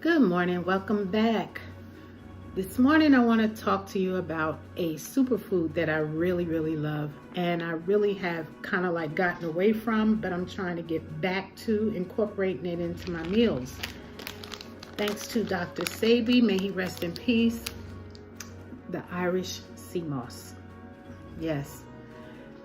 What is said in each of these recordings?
Good morning, welcome back. This morning I want to talk to you about a superfood that I really love, and I really have kind of like gotten away from, but I'm trying to get back to incorporating it into my meals. Thanks to Dr. Sabi, may he rest in peace, the Irish sea moss. Yes,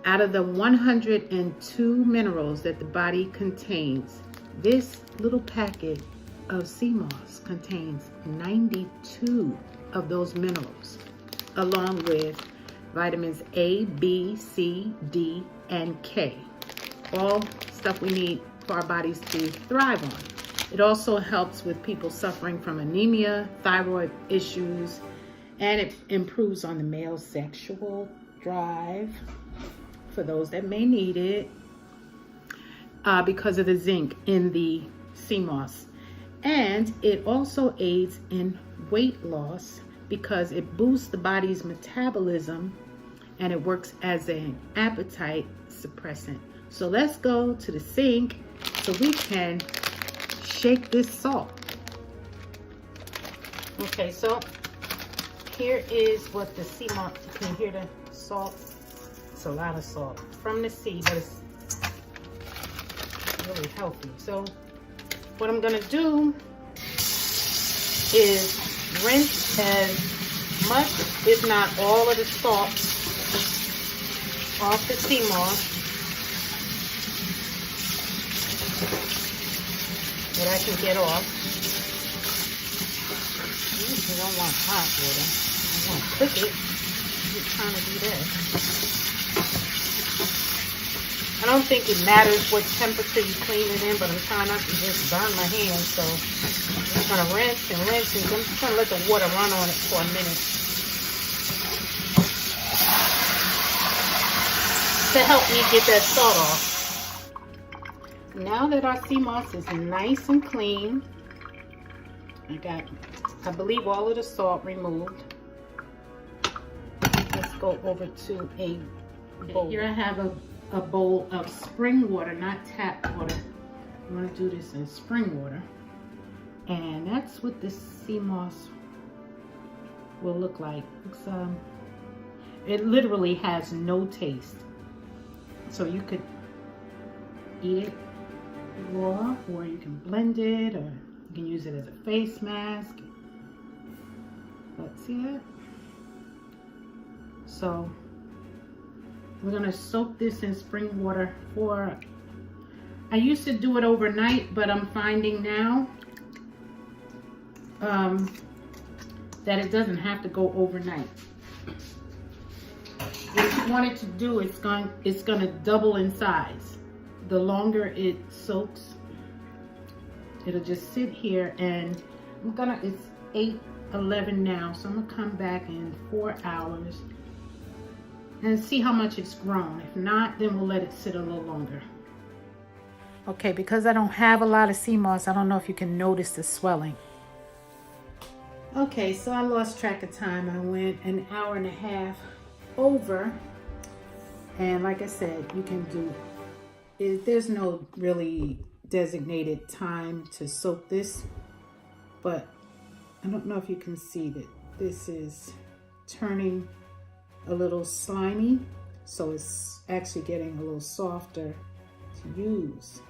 out of the 102 minerals that the body contains, this little packet of sea moss contains 92 of those minerals, along with vitamins A, B, C, D, and K. All stuff we need for our bodies to thrive on. It also helps with people suffering from anemia, thyroid issues, and it improves on the male sexual drive for those that may need it because of the zinc in the sea moss. And it also aids in weight loss because it boosts the body's metabolism and it works as an appetite suppressant. So let's go to the sink so we can shake this salt. Okay, so here is what the sea moss, you can hear the salt. It's a lot of salt from the sea, but it's really healthy. So what I'm gonna do is rinse as much, if not all, of the salt off the sea moss that I can get off. You don't want hot water. You want to cook it. You're trying to do that. I don't think it matters what temperature you clean it in, but I'm trying not to just burn my hands, so I'm just going to rinse and rinse, and I'm just going to let the water run on it for a minute to help me get that salt off. Now that our sea moss is nice and clean, I believe all of the salt removed. Let's go over to a bowl. Here I have a bowl of spring water, not tap water. I'm going to do this in spring water. And that's what this sea moss will look like. It literally has no taste. So you could eat it raw, or you can blend it, or you can use it as a face mask. Let's see that. So we're gonna soak this in spring water I used to do it overnight, but I'm finding now that it doesn't have to go overnight. What you want it to do, it's gonna double in size. The longer it soaks, it'll just sit here, and it's 8:11 now, so I'm gonna come back in 4 hours and see how much it's grown. If not, then we'll let it sit a little longer. Okay, because I don't have a lot of sea moss, I don't know if you can notice the swelling. Okay, so I lost track of time. I went an hour and a half over, and like I said, you can do it. There's no really designated time to soak this, but I don't know if you can see that this is turning a little slimy, so it's actually getting a little softer to use.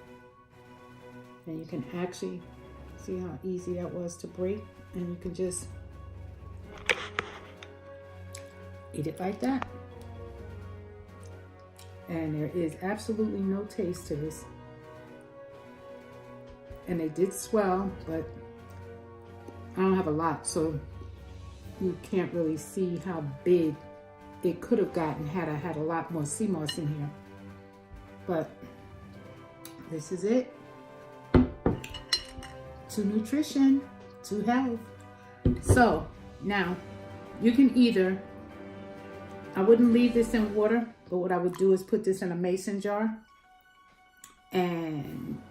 And you can actually see how easy that was to break, and you can just eat it like that. And there is absolutely no taste to this. And they did swell, but I don't have a lot, so you can't really see how big it could have gotten had I had a lot more sea moss in here. But this is it. To nutrition, to health. So now you can either, I wouldn't leave this in water, but what I would do is put this in a mason jar and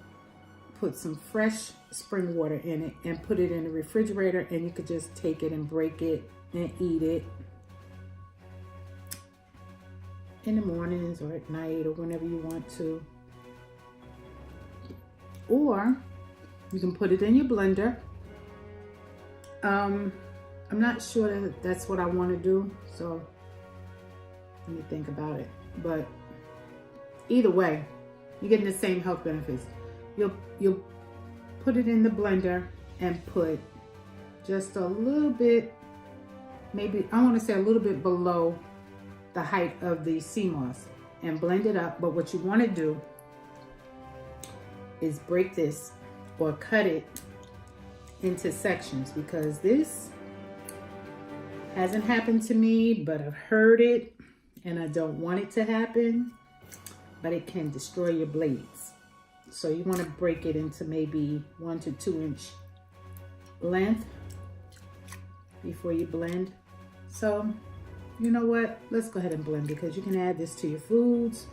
put some fresh spring water in it and put it in the refrigerator, and you could just take it and break it and eat it in the mornings or at night or whenever you want to. Or you can put it in your blender. I'm not sure that that's what I want to do, so let me think about it. But either way, you're getting the same health benefits. You'll put it in the blender and put just a little bit, maybe I want to say a little bit below the height of the sea moss, and blend it up. But what you want to do is break this or cut it into sections, because this hasn't happened to me, but I've heard it and I don't want it to happen, but it can destroy your blades. So you want to break it into maybe 1 to 2 inch length before you blend. So you know what, let's go ahead and blend, because you can add this to your foods,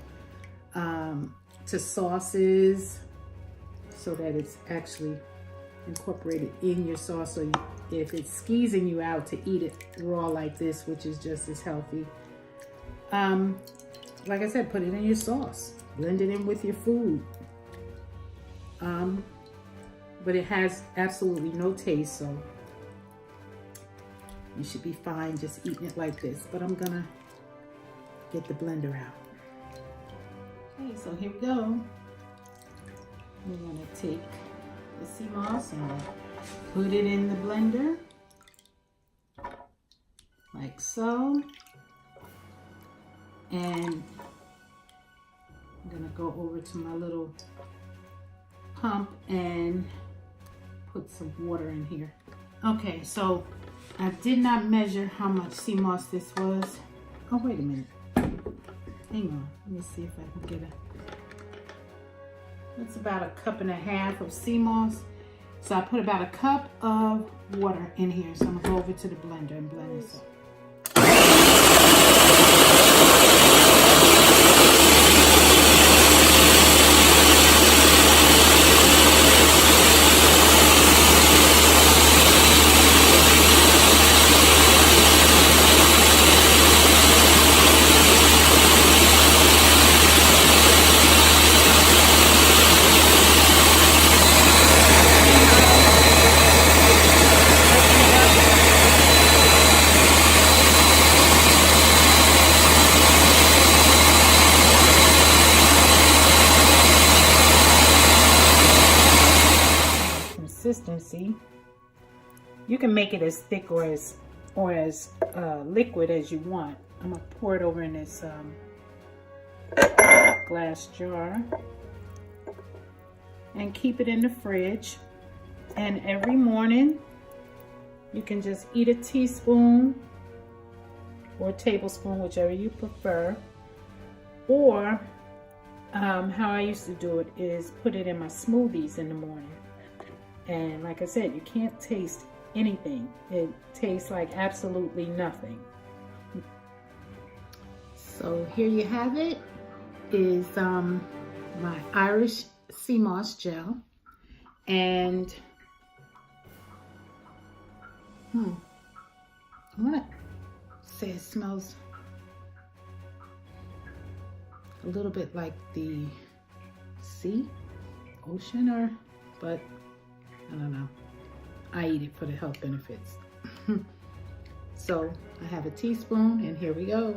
to sauces, so that it's actually incorporated in your sauce. So if it's skeezing you out to eat it raw like this, which is just as healthy, like I said, put it in your sauce, blend it in with your food. But it has absolutely no taste, so you should be fine just eating it like this. But I'm gonna get the blender out. Okay, so here we go. We're gonna take the sea moss and put it in the blender, like so. And I'm gonna go over to my little pump and put some water in here. Okay, so I did not measure how much sea moss this was. Oh, wait a minute. Hang on, let me see if I can get it. That's about 1.5 cups of sea moss. So I put about 1 cup of water in here. So I'm gonna go over to the blender and blend this up. Consistency. You can make it as thick or as liquid as you want. I'm gonna pour it over in this glass jar and keep it in the fridge. And every morning you can just eat a teaspoon or a tablespoon, whichever you prefer. Or how I used to do it is put it in my smoothies in the morning. And like I said, you can't taste anything. It tastes like absolutely nothing. So here you have it, is my Irish sea moss gel. And I want to say it smells a little bit like the ocean, but I don't know. I eat it for the health benefits. So I have a teaspoon, and here we go.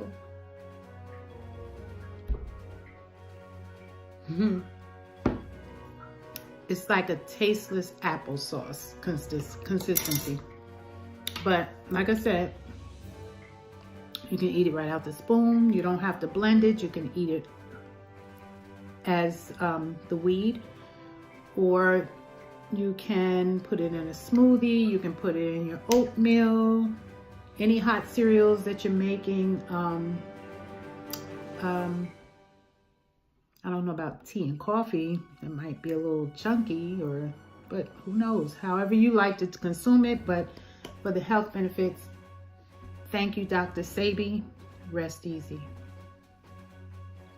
It's like a tasteless applesauce consistency. But like I said, you can eat it right out the spoon. You don't have to blend it. You can eat it as the weed, or you can put it in a smoothie. You can put it in your oatmeal, any hot cereals that you're making. I don't know about tea and coffee. It might be a little chunky, but who knows? However you like to consume it, but for the health benefits, thank you, Dr. Sebi. Rest easy.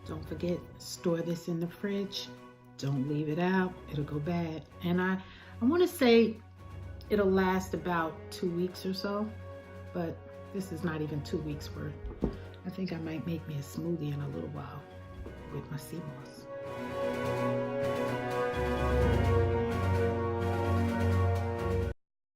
Don't forget, store this in the fridge. Don't leave it out. It'll go bad. And I want to say it'll last about 2 weeks or so, but this is not even 2 weeks worth. I think I might make me a smoothie in a little while with my sea moss.